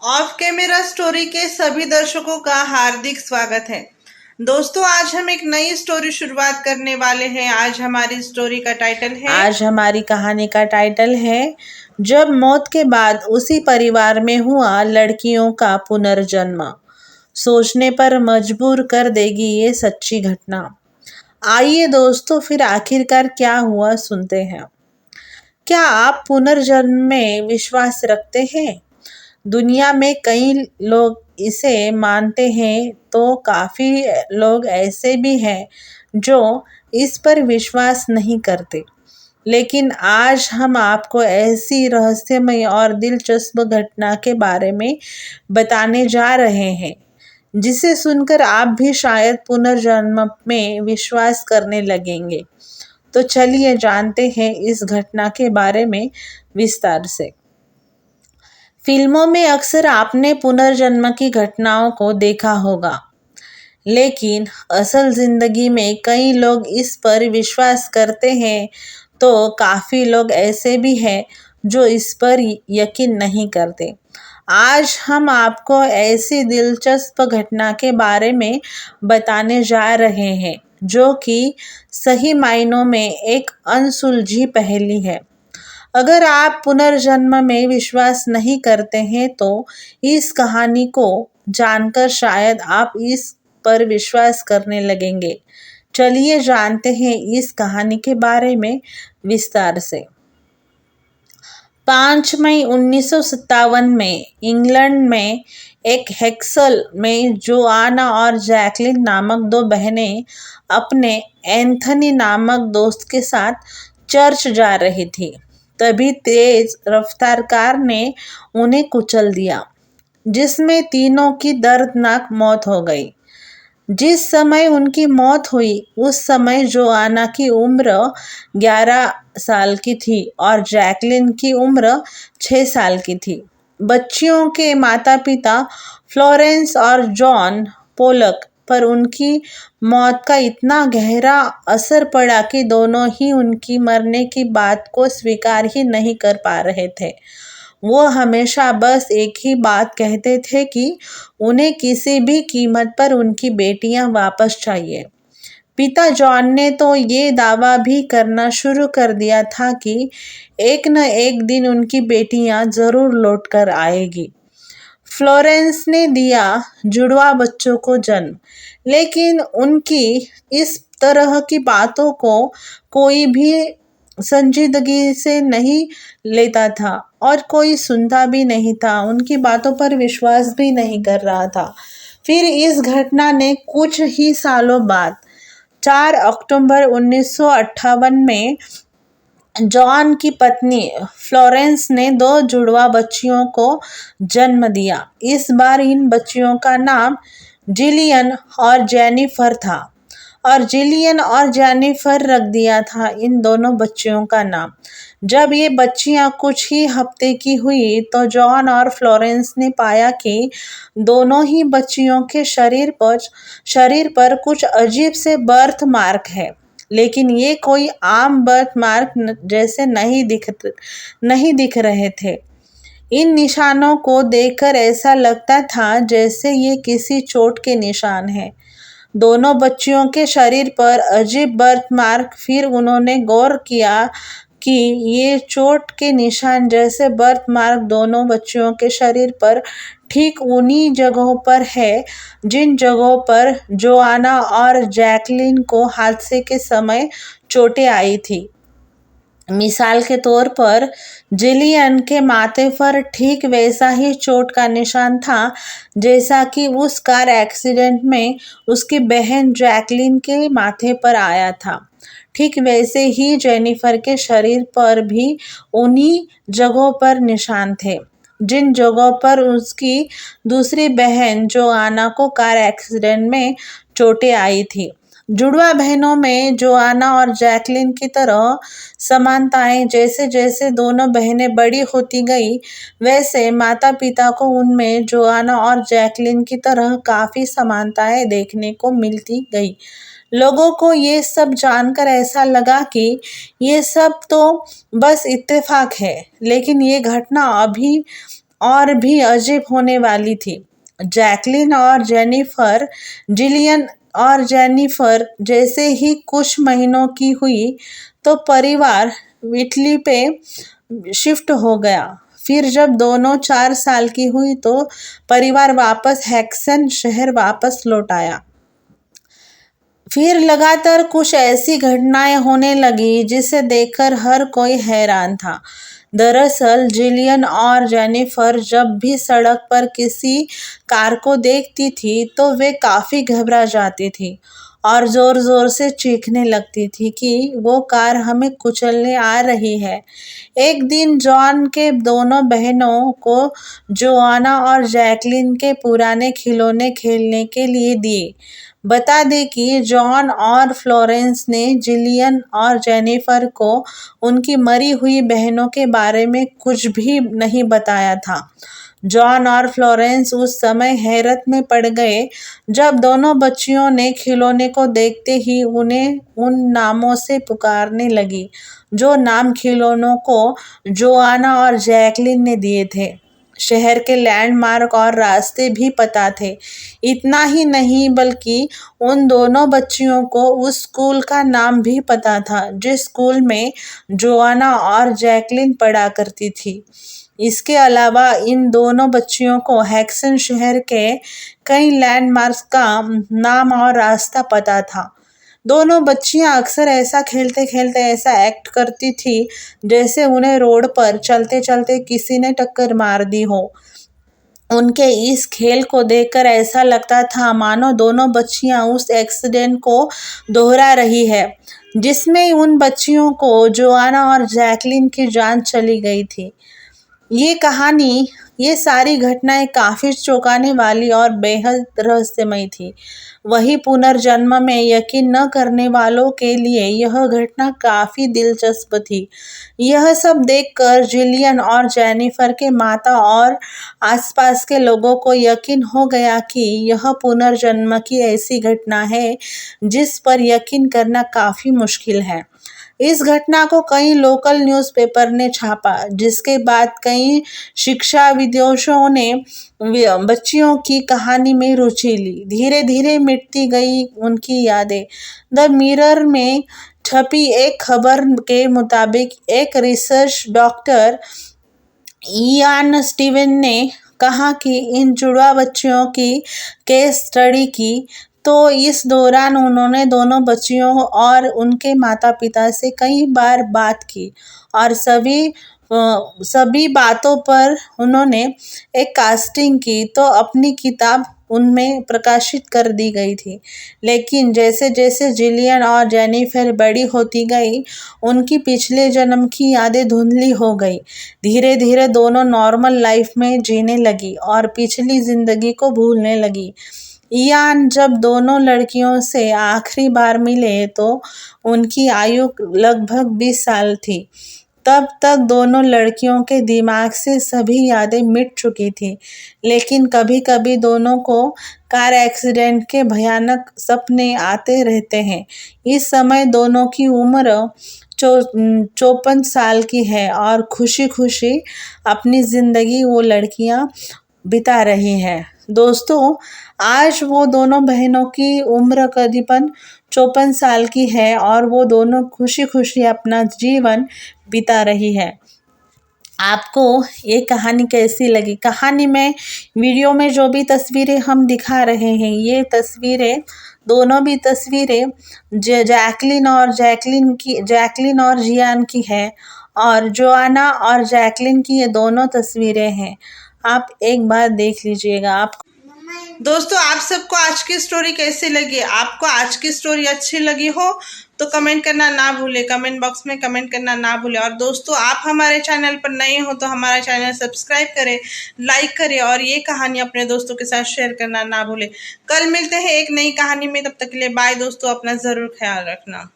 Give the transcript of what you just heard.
Of camera story के सभी दर्शकों का हार्दिक स्वागत है। दोस्तों, आज हम एक नई स्टोरी शुरुआत करने वाले हैं। आज हमारी स्टोरी का टाइटल है आज हमारी कहानी का टाइटल है जब मौत के बाद उसी परिवार में हुआ लड़कियों का पुनर्जन्म। सोचने पर मजबूर कर देगी ये सच्ची घटना। आइए दोस्तों, फिर आखिरकार क्या हुआ सुनते हैं। क्या आप पुनर्जन्म में विश्वास रखते हैं? दुनिया में कई लोग इसे मानते हैं, तो काफ़ी लोग ऐसे भी हैं जो इस पर विश्वास नहीं करते। लेकिन आज हम आपको ऐसी रहस्यमय और दिलचस्प घटना के बारे में बताने जा रहे हैं जिसे सुनकर आप भी शायद पुनर्जन्म में विश्वास करने लगेंगे। तो चलिए जानते हैं इस घटना के बारे में विस्तार से। फिल्मों में अक्सर आपने पुनर्जन्म की घटनाओं को देखा होगा, लेकिन असल जिंदगी में कई लोग इस पर विश्वास करते हैं, तो काफ़ी लोग ऐसे भी हैं जो इस पर यकीन नहीं करते। आज हम आपको ऐसी दिलचस्प घटना के बारे में बताने जा रहे हैं जो कि सही मायनों में एक अनसुलझी पहेली है। अगर आप पुनर्जन्म में विश्वास नहीं करते हैं, तो इस कहानी को जानकर शायद आप इस पर विश्वास करने लगेंगे। चलिए जानते हैं इस कहानी के बारे में विस्तार से। 5 मई 1957 में इंग्लैंड में एक हेक्सल में जोआना और जैकलिन नामक दो बहनें अपने एंथनी नामक दोस्त के साथ चर्च जा रही थी। तभी तेज रफ्तार कार ने उन्हें कुचल दिया, जिसमें तीनों की दर्दनाक मौत हो गई। जिस समय उनकी मौत हुई उस समय जोआना की उम्र 11 साल की थी और जैकलिन की उम्र 6 साल की थी। बच्चियों के माता पिता फ्लोरेंस और जॉन पोलक पर उनकी मौत का इतना गहरा असर पड़ा कि दोनों ही उनकी मरने की बात को स्वीकार ही नहीं कर पा रहे थे। वो हमेशा बस एक ही बात कहते थे कि उन्हें किसी भी कीमत पर उनकी बेटियां वापस चाहिए। पिता जॉन ने तो ये दावा भी करना शुरू कर दिया था कि एक न एक दिन उनकी बेटियां जरूर लौट कर आएगी। फ्लोरेंस ने दिया जुड़वा बच्चों को जन्म, लेकिन उनकी इस तरह की बातों को कोई भी संजीदगी से नहीं लेता था और कोई सुनता भी नहीं था, उनकी बातों पर विश्वास भी नहीं कर रहा था। फिर इस घटना ने कुछ ही सालों बाद 4 अक्टूबर 1958 में जॉन की पत्नी फ्लोरेंस ने 2 जुड़वा बच्चियों को जन्म दिया। इस बार इन बच्चियों का नाम जिलियन और जेनिफर था और जिलियन और जेनिफर रख दिया था इन दोनों बच्चियों का नाम। जब ये बच्चियां कुछ ही हफ्ते की हुई तो जॉन और फ्लोरेंस ने पाया कि दोनों ही बच्चियों के शरीर पर कुछ अजीब से बर्थ मार्क है, लेकिन ये कोई आम बर्थ मार्क जैसे नहीं दिख रहे थे। इन निशानों को देखकर ऐसा लगता था जैसे ये किसी चोट के निशान हैं। दोनों बच्चियों के शरीर पर अजीब बर्थ मार्क। फिर उन्होंने गौर किया कि ये चोट के निशान जैसे बर्थ मार्क दोनों बच्चियों के शरीर पर ठीक उन्हीं जगहों पर है जिन जगहों पर जोआना और जैकलिन को हादसे के समय चोटें आई थी। मिसाल के तौर पर जिलियन के माथे पर ठीक वैसा ही चोट का निशान था जैसा कि उस कार एक्सीडेंट में उसकी बहन जैकलिन के माथे पर आया था। ठीक वैसे ही जेनिफर के शरीर पर भी उन्हीं जगहों पर निशान थे जिन जगहों पर उसकी दूसरी बहन जोआना को कार एक्सीडेंट में चोटें आई थी। जुड़वा बहनों में जोआना और जैकलिन की तरह समानताएं जैसे जैसे दोनों बहनें बड़ी होती गई, वैसे माता पिता को उनमें जोआना और जैकलिन की तरह काफ़ी समानताएं देखने को मिलती गई। लोगों को ये सब जानकर ऐसा लगा कि ये सब तो बस इत्तेफाक है, लेकिन ये घटना अभी और भी अजीब होने वाली थी। जैकलिन और जेनिफर जिलियन और जेनिफर जैसे ही कुछ महीनों की हुई तो परिवार इटली पे शिफ्ट हो गया। फिर जब दोनों 4 साल की हुई तो परिवार वापस हेक्सन शहर वापस लौट आया। फिर लगातार कुछ ऐसी घटनाएं होने लगी जिसे देखकर हर कोई हैरान था। दरअसल जिलियन और जेनिफर जब भी सड़क पर किसी कार को देखती थी तो वे काफ़ी घबरा जाती थी और ज़ोर-ज़ोर से चीखने लगती थी कि वो कार हमें कुचलने आ रही है। एक दिन जॉन के दोनों बहनों को जोआना और जैकलिन के पुराने खिलौने खेलने के लिए दिए। बता दें कि जॉन और फ्लोरेंस ने जिलियन और जेनिफर को उनकी मरी हुई बहनों के बारे में कुछ भी नहीं बताया था। जॉन और फ्लोरेंस उस समय हैरत में पड़ गए जब दोनों बच्चियों ने खिलौने को देखते ही उन्हें उन नामों से पुकारने लगी जो नाम खिलौनों को जोआना और जैकलिन ने दिए थे। शहर के लैंडमार्क और रास्ते भी पता थे। इतना ही नहीं बल्कि उन दोनों बच्चियों को उस स्कूल का नाम भी पता था जिस स्कूल में जोआना और जैकलिन पढ़ा करती थी। इसके अलावा इन दोनों बच्चियों को हेक्सन शहर के कई लैंडमार्क्स का नाम और रास्ता पता था। दोनों बच्चियां अक्सर ऐसा खेलते खेलते ऐसा एक्ट करती थी जैसे उन्हें रोड पर चलते चलते किसी ने टक्कर मार दी हो। उनके इस खेल को देखकर ऐसा लगता था मानो दोनों बच्चियां उस एक्सीडेंट को दोहरा रही है जिसमें उन बच्चियों को जोआना और जैकलिन की जान चली गई थी। ये सारी घटनाएं काफ़ी चौंकाने वाली और बेहद रहस्यमयी थी। वहीं पुनर्जन्म में यकीन न करने वालों के लिए यह घटना काफ़ी दिलचस्प थी। यह सब देखकर जिलियन और जेनिफर के माता और आसपास के लोगों को यकीन हो गया कि यह पुनर्जन्म की ऐसी घटना है जिस पर यकीन करना काफ़ी मुश्किल है। इस घटना को कई लोकल न्यूज़पेपर ने छापा जिसके बाद कई शिक्षाविदों ने बच्चियों की कहानी में रुचि ली। धीरे धीरे मिटती गई उनकी यादें। द मिरर में छपी एक खबर के मुताबिक एक रिसर्च डॉक्टर इयान स्टीवन ने कहा कि इन जुड़वा बच्चियों की केस स्टडी की तो इस दौरान उन्होंने दोनों बच्चियों और उनके माता पिता से कई बार बात की और सभी बातों पर उन्होंने एक कास्टिंग की तो अपनी किताब उनमें प्रकाशित कर दी गई थी। लेकिन जैसे जैसे जिलियन और जेनिफर बड़ी होती गई उनकी पिछले जन्म की यादें धुंधली हो गई। धीरे धीरे दोनों नॉर्मल लाइफ में जीने लगी और पिछली जिंदगी को भूलने लगी। इयान जब दोनों लड़कियों से आखिरी बार मिले तो उनकी आयु लगभग 20 साल थी। तब तक दोनों लड़कियों के दिमाग से सभी यादें मिट चुकी थी, लेकिन कभी-कभी दोनों को कार एक्सीडेंट के भयानक सपने आते रहते हैं। इस समय दोनों की उम्र 54 साल की है और खुशी-खुशी अपनी ज़िंदगी वो लड़कियां बिता रही हैं। दोस्तों, आज वो दोनों बहनों की उम्र करीबन 54 साल की है और वो दोनों खुशी-खुशी अपना जीवन बिता रही है। आपको ये कहानी कैसी लगी? कहानी में वीडियो में जो भी तस्वीरें हम दिखा रहे हैं ये तस्वीरें दोनों भी तस्वीरें जैकलिन और जियान की है और जोआना और जैकलिन की ये दोनों तस्वीरें हैं। आप एक बार देख लीजिएगा। आप दोस्तों, आप सबको आज की स्टोरी कैसी लगी? आपको आज की स्टोरी अच्छी लगी हो तो कमेंट करना ना भूले, कमेंट बॉक्स में कमेंट करना ना भूले। और दोस्तों, आप हमारे चैनल पर नए हो तो हमारा चैनल सब्सक्राइब करें, लाइक करें और ये कहानी अपने दोस्तों के साथ शेयर करना ना भूले। कल मिलते हैं एक नई कहानी में, तब तक के लिए बाय दोस्तों, अपना ज़रूर ख्याल रखना।